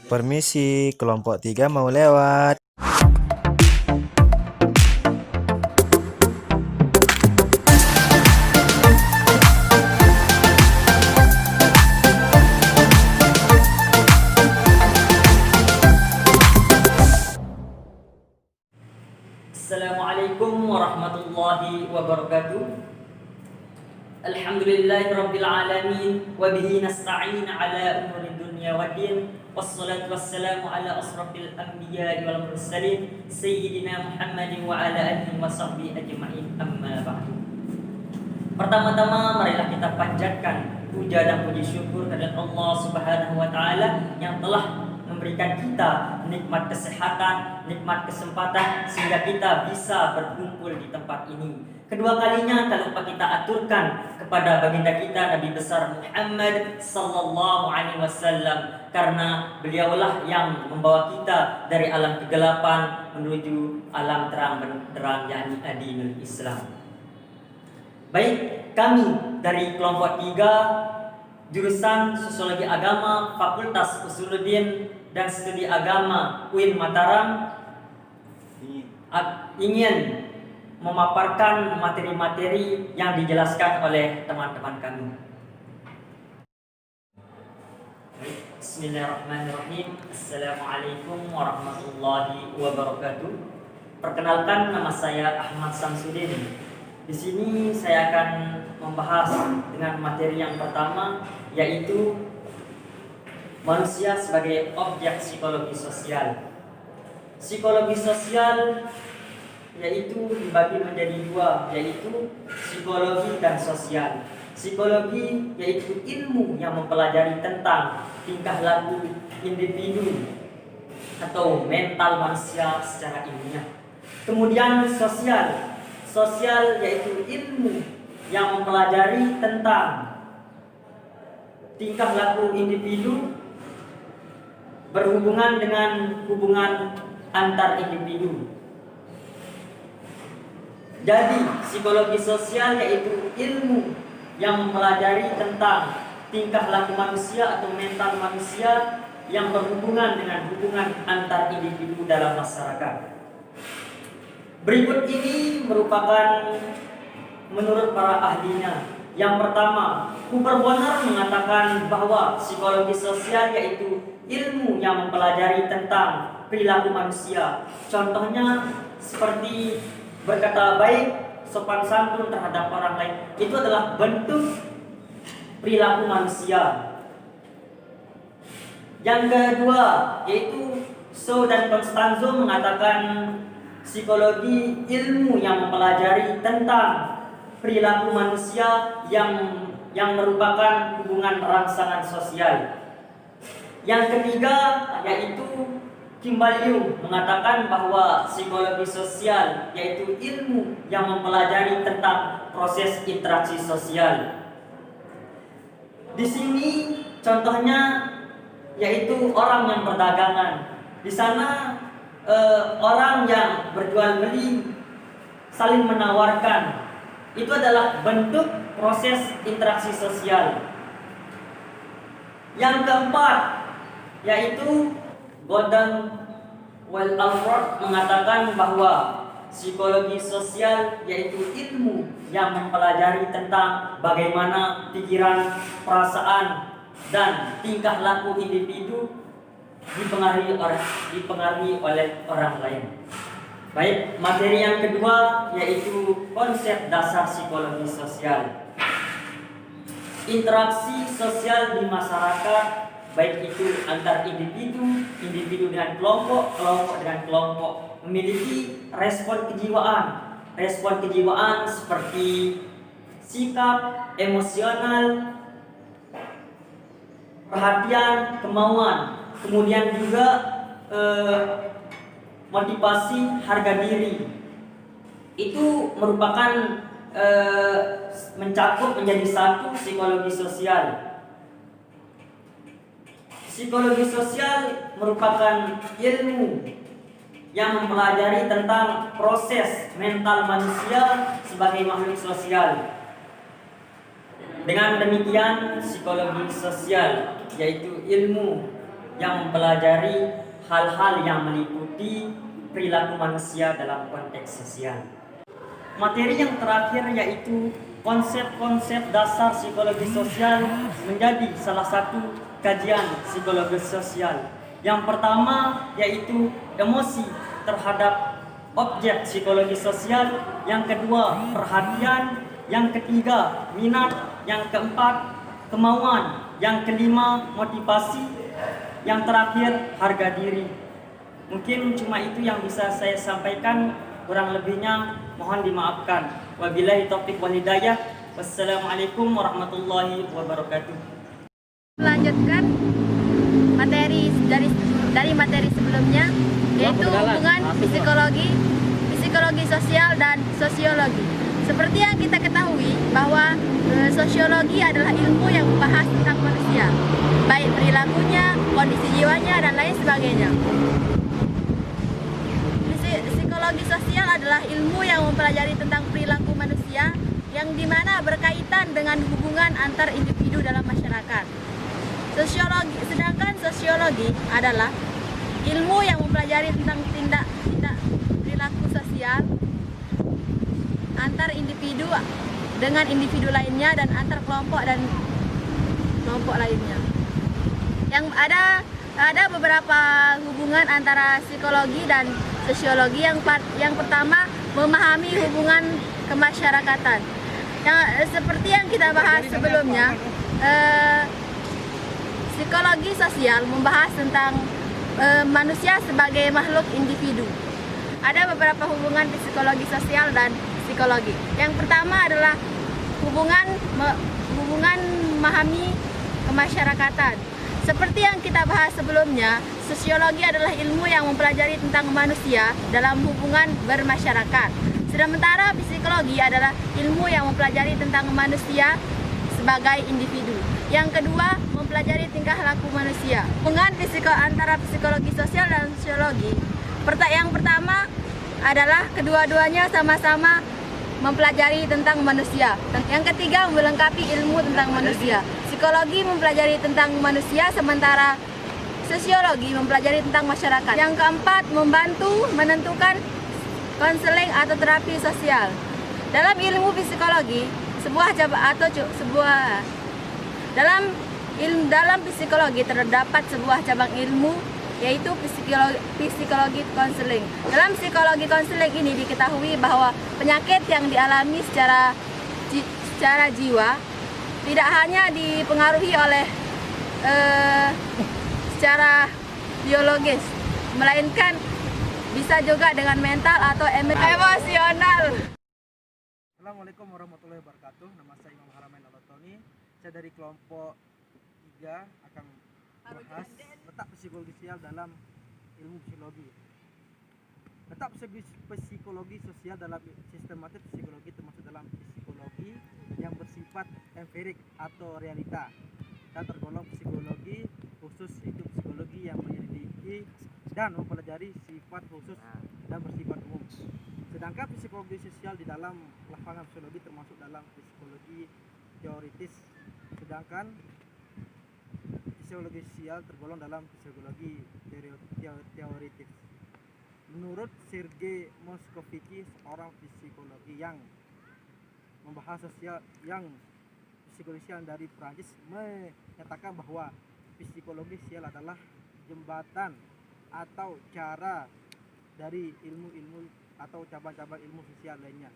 Permisi, kelompok 3 mau lewat. Assalamualaikum warahmatullahi wabarakatuh. Alhamdulillahirabbil alamin wa bihi nasta'in ala umuri dunya waddin. Wassalatu wassalamu ala asrafil anbiya'i wal mursalin sayyidina Muhammadin wa ala alihi wa sahbihi ajma'in, amma ba'du. Pertama-tama marilah kita panjatkan puja dan puji syukur kepada Allah Subhanahu wa taala yang telah memberikan kita nikmat kesehatan, nikmat kesempatan sehingga kita bisa berkumpul di tempat ini. Kedua kalinya tak lupa kita aturkan kepada baginda kita Nabi besar Muhammad sallallahu alaihi wasallam, karena beliaulah yang membawa kita dari alam kegelapan menuju alam terang benderang, yakni adinul Islam. Baik, kami dari kelompok 3 jurusan Sosiologi Agama Fakultas Usuluddin dan Studi Agama UIN Mataram ingin memaparkan materi-materi yang dijelaskan oleh teman-teman kami. Bismillahirrahmanirrahim. Assalamualaikum warahmatullahi wabarakatuh. Perkenalkan, nama saya Ahmad Samsudin. Di sini saya akan membahas dengan materi yang pertama, yaitu manusia sebagai objek psikologi sosial. Psikologi sosial yaitu dibagi menjadi dua, yaitu psikologi dan sosial. Psikologi yaitu ilmu yang mempelajari tentang tingkah laku individu atau mental manusia secara ilmiah. Kemudian sosial. Sosial yaitu ilmu yang mempelajari tentang tingkah laku individu berhubungan dengan hubungan antar individu. Jadi, psikologi sosial yaitu ilmu yang mempelajari tentang tingkah laku manusia atau mental manusia yang berhubungan dengan hubungan antar individu dalam masyarakat. Berikut ini merupakan menurut para ahlinya. Yang pertama, Cooper Bonner mengatakan bahwa psikologi sosial yaitu ilmu yang mempelajari tentang perilaku manusia. Contohnya seperti berkata baik, sopan santun terhadap orang lain. Itu adalah bentuk perilaku manusia. Yang kedua, yaitu Shaw dan Constanzo mengatakan psikologi ilmu yang mempelajari tentang perilaku manusia yang merupakan hubungan rangsangan sosial. Yang ketiga, yaitu Kimball Jung mengatakan bahwa psikologi sosial yaitu ilmu yang mempelajari tentang proses interaksi sosial. Di sini contohnya yaitu orang yang berdagangan. Di sana orang yang berjual beli saling menawarkan. Itu adalah bentuk proses interaksi sosial. Yang keempat yaitu Gordon Well Alford mengatakan bahwa psikologi sosial yaitu ilmu yang mempelajari tentang bagaimana pikiran, perasaan, dan tingkah laku individu dipengaruhi oleh orang lain. Baik, materi yang kedua yaitu konsep dasar psikologi sosial. Interaksi sosial di masyarakat, baik itu antar individu, individu dengan kelompok, kelompok dengan kelompok, memiliki respon kejiwaan. Respon kejiwaan seperti sikap, emosional, perhatian, kemauan. Kemudian juga motivasi, harga diri. Itu merupakan mencakup menjadi satu psikologi sosial. Psikologi sosial merupakan ilmu yang mempelajari tentang proses mental manusia sebagai makhluk sosial. Dengan demikian, psikologi sosial yaitu ilmu yang mempelajari hal-hal yang meliputi perilaku manusia dalam konteks sosial. Materi yang terakhir yaitu konsep-konsep dasar psikologi sosial menjadi salah satu kajian psikologi sosial. Yang pertama yaitu emosi terhadap objek psikologi sosial, yang kedua perhatian, yang ketiga minat, yang keempat kemauan, yang kelima motivasi, yang terakhir harga diri. Mungkin cuma itu yang bisa saya sampaikan, kurang lebihnya mohon dimaafkan. Wabillahi taufiq wal hidayah. Wassalamualaikum warahmatullahi wabarakatuh. Melanjutkan materi dari materi sebelumnya, yaitu hubungan psikologi sosial dan sosiologi. Seperti yang kita ketahui bahwa sosiologi adalah ilmu yang membahas tentang manusia, baik perilakunya, kondisi jiwanya, dan lain sebagainya. Psikologi sosial adalah ilmu yang mempelajari tentang perilaku manusia yang dimana berkaitan dengan hubungan antar individu dalam masyarakat. Sedangkan sosiologi adalah ilmu yang mempelajari tentang tindak perilaku sosial antar individu dengan individu lainnya dan antar kelompok dan kelompok lainnya. Yang ada beberapa hubungan antara psikologi dan sosiologi. Yang pertama, memahami hubungan kemasyarakatan. Seperti yang kita bahas sebelumnya, psikologi sosial membahas tentang manusia sebagai makhluk individu. Ada beberapa hubungan psikologi sosial dan psikologi. Yang pertama adalah hubungan memahami kemasyarakatan. Seperti yang kita bahas sebelumnya, sosiologi adalah ilmu yang mempelajari tentang manusia dalam hubungan bermasyarakat. Sementara psikologi adalah ilmu yang mempelajari tentang manusia sebagai individu. Yang kedua, mempelajari tingkah laku manusia. Hubungan antara psikologi sosial dan sosiologi. Yang pertama adalah kedua-duanya sama-sama mempelajari tentang manusia. Yang ketiga, melengkapi ilmu tentang manusia. Psikologi mempelajari tentang manusia, sementara sosiologi mempelajari tentang masyarakat. Yang keempat, membantu menentukan konseling atau terapi sosial. Dalam ilmu psikologi, dalam psikologi terdapat sebuah cabang ilmu, yaitu psikologi konseling. Dalam psikologi konseling ini diketahui bahwa penyakit yang dialami secara jiwa tidak hanya dipengaruhi oleh secara biologis, melainkan bisa juga dengan mental atau emosional. Assalamualaikum warahmatullahi wabarakatuh. Nama saya Imam Haramain Al-Toni. Saya dari kelompok 3 akan membahas letak psikologi sosial dalam ilmu psikologi. Letak psikologi sosial dalam sistematik psikologi termasuk dalam psikologi yang bersifat empirik atau realita, dan tergolong psikologi khusus, yaitu psikologi yang menyelidiki dan mempelajari sifat khusus dan bersifat umum. Sedangkan psikologi sosial di dalam lapangan psikologi termasuk dalam psikologi teoritis, sedangkan psikologi sosial tergolong dalam psikologi teoritis. Menurut Sergei Moskovitsky, seorang psikologi yang membahas psikologi sosial dari Prancis, menyatakan bahwa psikologi sosial adalah jembatan atau cara dari ilmu-ilmu atau cabang-cabang ilmu sosial lainnya.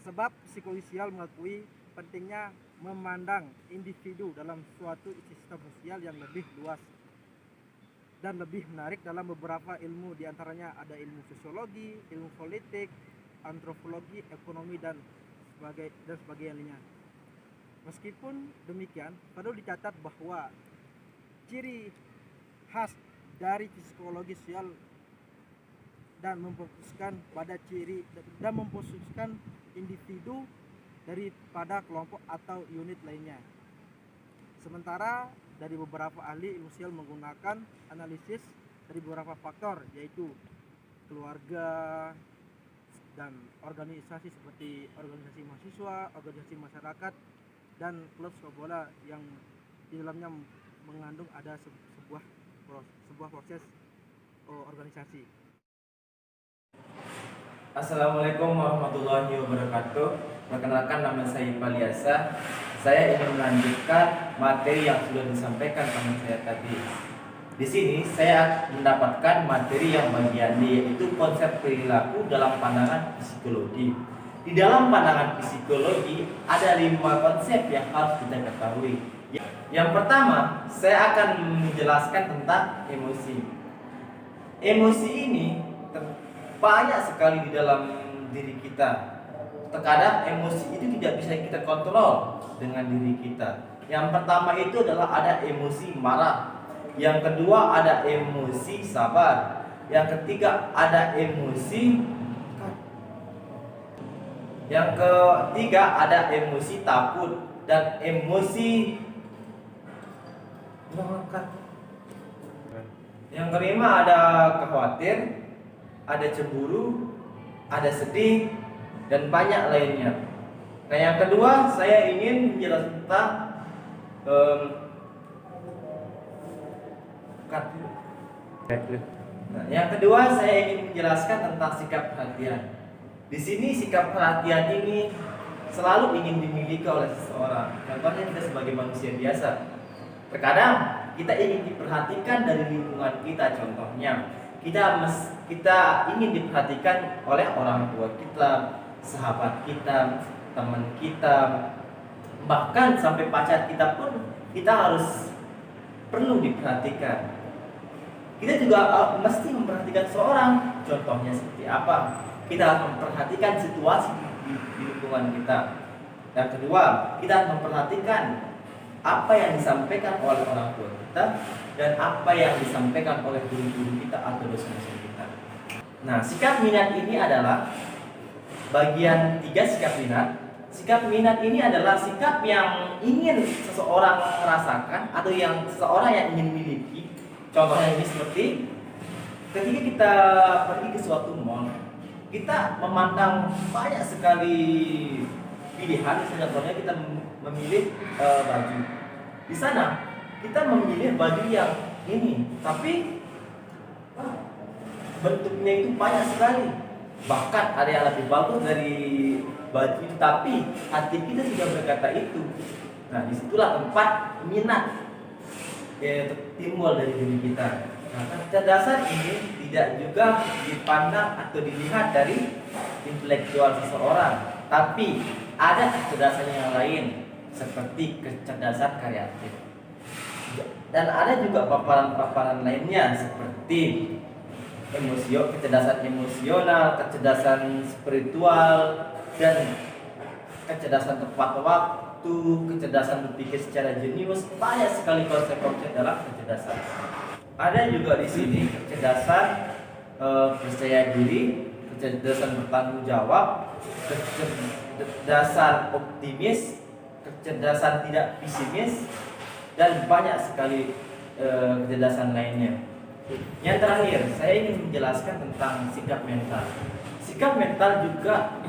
Sebab psikologi sosial mengakui pentingnya memandang individu dalam suatu sistem sosial yang lebih luas dan lebih menarik dalam beberapa ilmu, diantaranya ada ilmu sosiologi, ilmu politik, antropologi, ekonomi, dan sebagainya. Meskipun demikian, perlu dicatat bahwa ciri khas dari psikologi sosial dan memfokuskan individu daripada kelompok atau unit lainnya. Sementara dari beberapa ahli ilmu sosial menggunakan analisis dari beberapa faktor, yaitu keluarga dan organisasi seperti organisasi mahasiswa, organisasi masyarakat, dan klub sepak bola yang di dalamnya mengandung ada sebuah proses organisasi. Assalamualaikum warahmatullahi wabarakatuh. Perkenalkan, nama saya Paliasa. Saya ingin melanjutkan materi yang sudah disampaikan teman saya tadi. Di sini saya mendapatkan materi yang bagian D, yaitu konsep perilaku dalam pandangan psikologi. Di dalam pandangan psikologi ada 5 konsep yang harus kita ketahui. Yang pertama, saya akan menjelaskan tentang emosi. Emosi ini banyak sekali di dalam diri kita. Terkadang emosi itu tidak bisa kita kontrol dengan diri kita. Yang pertama itu adalah ada emosi marah. Yang kedua ada emosi sabar. Yang ketiga ada emosi. Yang ketiga ada emosi takut dan emosi. Yang kelima ada khawatir, ada cemburu, ada sedih, dan banyak lainnya. Nah, yang kedua saya ingin menjelaskan tentang yang kedua saya ingin menjelaskan tentang sikap perhatian. Di sini sikap perhatian ini selalu ingin dimiliki oleh seseorang. Contohnya kita sebagai manusia biasa, terkadang kita ingin diperhatikan dari lingkungan kita. Contohnya kita ingin diperhatikan oleh orang tua kita, sahabat kita, teman kita, bahkan sampai pacar kita pun kita harus perlu diperhatikan. Kita juga mesti memperhatikan seorang. Contohnya seperti apa? Kita harus memperhatikan situasi di lingkungan kita. Yang kedua, kita harus memperhatikan apa yang disampaikan oleh orang tua kita dan apa yang disampaikan oleh guru-guru kita atau dosen-dosen kita. Nah, sikap minat ini adalah bagian 3 sikap minat. Sikap minat ini adalah sikap yang ingin seseorang rasakan atau yang seseorang yang ingin miliki. Contohnya ini seperti ketika kita pergi ke suatu mall, kita memandang banyak sekali pilihan. Contohnya kita memilih baju. Di sana kita memilih baju yang ini, tapi bentuknya itu banyak sekali. Bahkan ada yang lebih bagus dari baju itu, tapi hati kita sudah berkata itu. Nah, disitulah tempat minat timbul dari diri kita. Nah, kecerdasan ini tidak juga dipandang atau dilihat dari intelektual seseorang, tapi ada kecerdasan yang lain seperti kecerdasan kreatif. Dan ada juga paparan-paparan lainnya seperti kecerdasan emosional, kecerdasan spiritual, dan kecerdasan tepat waktu, kecerdasan berpikir secara jenius. Banyak sekali konsep-konsep dalam kecerdasan. Ada juga di sini kecerdasan percaya diri, kecerdasan bertanggung jawab, kecerdasan optimis, kecerdasan tidak pesimis, dan banyak sekali kecerdasan lainnya. Yang terakhir, saya ingin menjelaskan tentang sikap mental. Sikap mental juga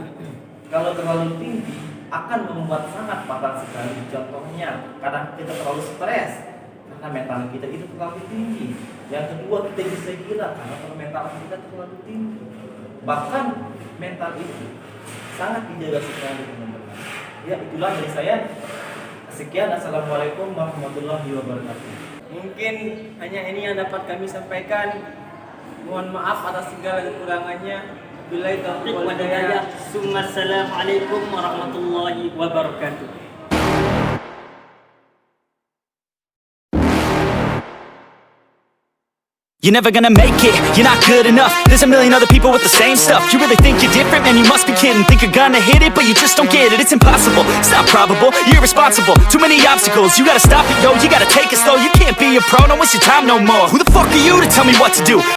kalau terlalu tinggi akan membuat sangat fatal sekali. Contohnya, kadang kita terlalu stres karena mental kita itu terlalu tinggi. Yang kedua, kita bisa gila karena mental kita terlalu tinggi. Bahkan mental itu sangat dijaga sekali, teman-teman. Ya, itulah dari saya. Sekian, assalamualaikum warahmatullahi wabarakatuh. Mungkin hanya ini yang dapat kami sampaikan. Mohon maaf atas segala kekurangannya. Billahi taufiq wal hidayah. Assalamualaikum warahmatullahi wabarakatuh. You're never gonna make it, you're not good enough. There's a million other people with the same stuff. You really think you're different? Man, you must be kidding. Think you're gonna hit it, but you just don't get it. It's impossible, it's not probable, you're irresponsible. Too many obstacles, you gotta stop it, yo. You gotta take it slow, you can't be a pro, don't waste your time no more. Who the fuck are you to tell me what to do?